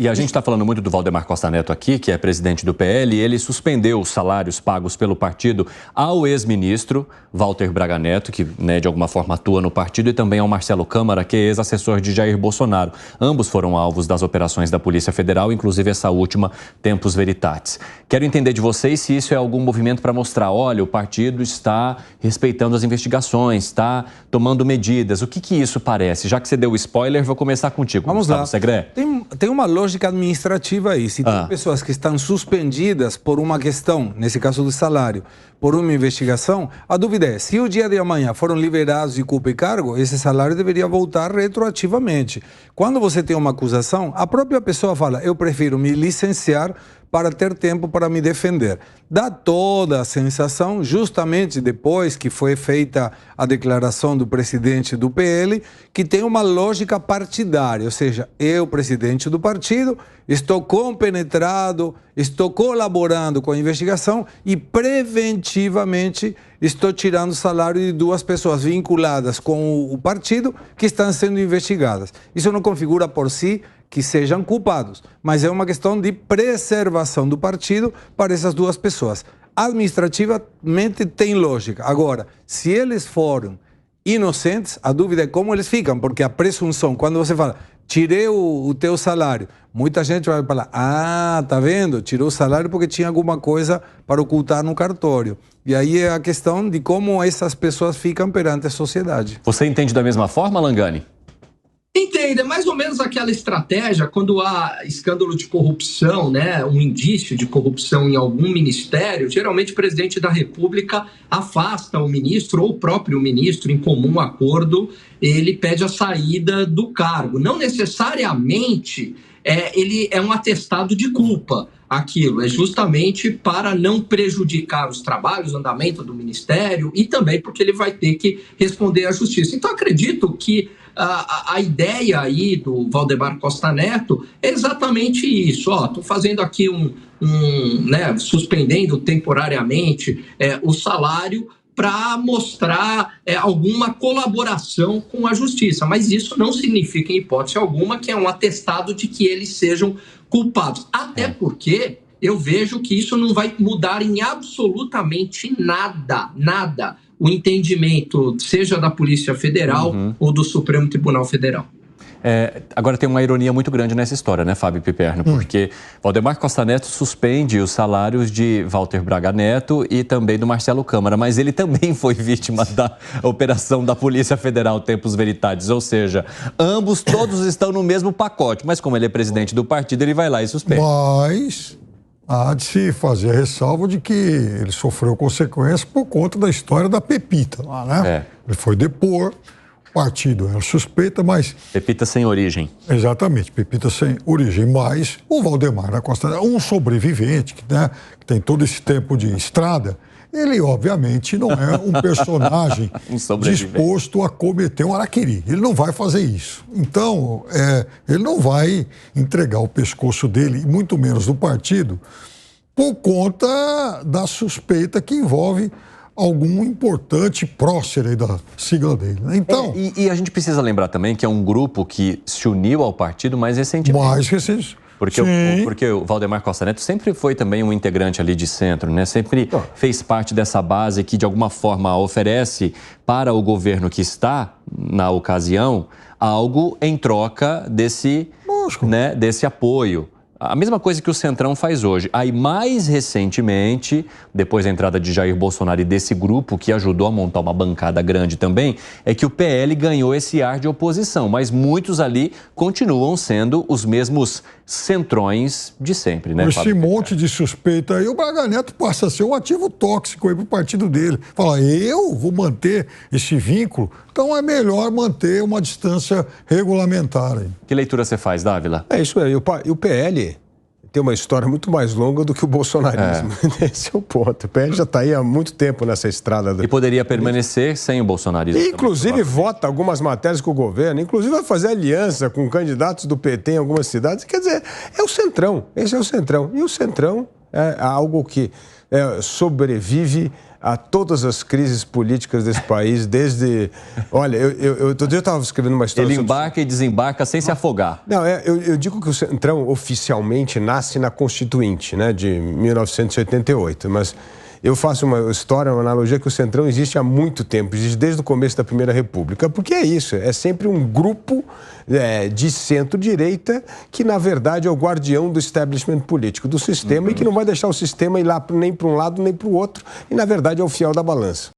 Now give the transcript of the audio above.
E a gente está falando muito do Valdemar Costa Neto aqui, que é presidente do PL, e ele suspendeu os salários pagos pelo partido ao ex-ministro Walter Braga Neto, que de alguma forma atua no partido, e também ao Marcelo Câmara, que é ex-assessor de Jair Bolsonaro. Ambos foram alvos das operações da Polícia Federal, inclusive essa última, Tempus Veritatis. Quero entender de vocês se isso é algum movimento para mostrar, olha, o partido está respeitando as investigações, está tomando medidas. O que isso parece? Já que você deu o spoiler, vou começar contigo. Vamos lá. Segré. Tem uma lógica administrativa aí. Se tem pessoas que estão suspendidas por uma questão, nesse caso do salário, por uma investigação, a dúvida é, se o dia de amanhã foram liberados de culpa e cargo, esse salário deveria voltar retroativamente. Quando você tem uma acusação, a própria pessoa fala, eu prefiro me licenciar para ter tempo para me defender. Dá toda a sensação, justamente depois que foi feita a declaração do presidente do PL, que tem uma lógica partidária, ou seja, eu, presidente do partido, estou compenetrado, estou colaborando com a investigação e preventivamente estou tirando o salário de duas pessoas vinculadas com o partido que estão sendo investigadas. Isso não configura por si que sejam culpados, mas é uma questão de preservação do partido para essas duas pessoas. Administrativamente tem lógica. Agora, se eles foram inocentes, a dúvida é como eles ficam, porque a presunção, quando você fala, tirei o teu salário, muita gente vai falar, tá vendo? Tirou o salário porque tinha alguma coisa para ocultar no cartório. E aí é a questão de como essas pessoas ficam perante a sociedade. Você entende da mesma forma, Langani? Entende, é mais ou menos aquela estratégia quando há escândalo de corrupção, né, um indício de corrupção em algum ministério, geralmente o presidente da República afasta o ministro ou o próprio ministro em comum acordo, ele pede a saída do cargo. Não necessariamente ele é um atestado de culpa. Aquilo é justamente para não prejudicar os trabalhos, o andamento do ministério e também porque ele vai ter que responder à justiça. Então, acredito que a ideia aí do Valdemar Costa Neto é exatamente isso. Estou fazendo aqui suspendendo temporariamente o salário para mostrar alguma colaboração com a justiça. Mas isso não significa, em hipótese alguma, que é um atestado de que eles sejam culpados. Até porque eu vejo que isso não vai mudar em absolutamente nada o entendimento, seja da Polícia Federal ou do Supremo Tribunal Federal. Agora tem uma ironia muito grande nessa história, né, Fábio Piperno? Porque Valdemar Costa Neto suspende os salários de Walter Braga Neto e também do Marcelo Câmara, mas ele também foi vítima da operação da Polícia Federal Tempus Veritatis, ou seja, ambos, todos estão no mesmo pacote, mas como ele é presidente do partido, ele vai lá e suspende. Mas há de se fazer a ressalva de que ele sofreu consequências por conta da história da Pepita lá, né? Ele foi depor. Partido era suspeita, mas... Pepita sem origem. Exatamente, Pepita sem origem. Mas o Valdemar da Costa Neto, um sobrevivente, que tem todo esse tempo de estrada, ele obviamente não é um personagem disposto a cometer um araquiri. Ele não vai fazer isso. Então, ele não vai entregar o pescoço dele, e muito menos do partido, por conta da suspeita que envolve algum importante prócer aí da sigla dele. Então, e a gente precisa lembrar também que é um grupo que se uniu ao partido mais recentemente. Mais recente. Porque o Valdemar Costa Neto sempre foi também um integrante ali de centro, né? Sempre fez parte dessa base que, de alguma forma, oferece para o governo que está, na ocasião, algo em troca desse apoio. A mesma coisa que o Centrão faz hoje. Aí, mais recentemente, depois da entrada de Jair Bolsonaro e desse grupo, que ajudou a montar uma bancada grande também, é que o PL ganhou esse ar de oposição. Mas muitos ali continuam sendo os mesmos centrões de sempre, né, Fábio? Esse monte de suspeita aí, o Braga Neto passa a ser um ativo tóxico aí pro partido dele. Fala, eu vou manter esse vínculo, então é melhor manter uma distância regulamentar aí. Que leitura você faz, Dávila? É isso aí. E o PL tem uma história muito mais longa do que o bolsonarismo. Esse é o ponto. O PL já está aí há muito tempo nessa estrada. E poderia permanecer sem o bolsonarismo. Inclusive vota algumas matérias com o governo, inclusive vai fazer aliança com candidatos do PT em algumas cidades. Quer dizer, é o Centrão. Esse é o Centrão. E o Centrão é algo que sobrevive a todas as crises políticas desse país, desde... Olha, outro dia eu estava escrevendo uma história... Ele embarca e desembarca sem se afogar. Não, eu digo que o Centrão oficialmente nasce na Constituinte, né, de 1988, mas eu faço uma história, uma analogia que o Centrão existe há muito tempo, existe desde o começo da Primeira República, porque é isso, é sempre um grupo de centro-direita que, na verdade, é o guardião do establishment político, do sistema, e que não vai deixar o sistema ir lá nem para um lado nem para o outro, e, na verdade, é o fiel da balança.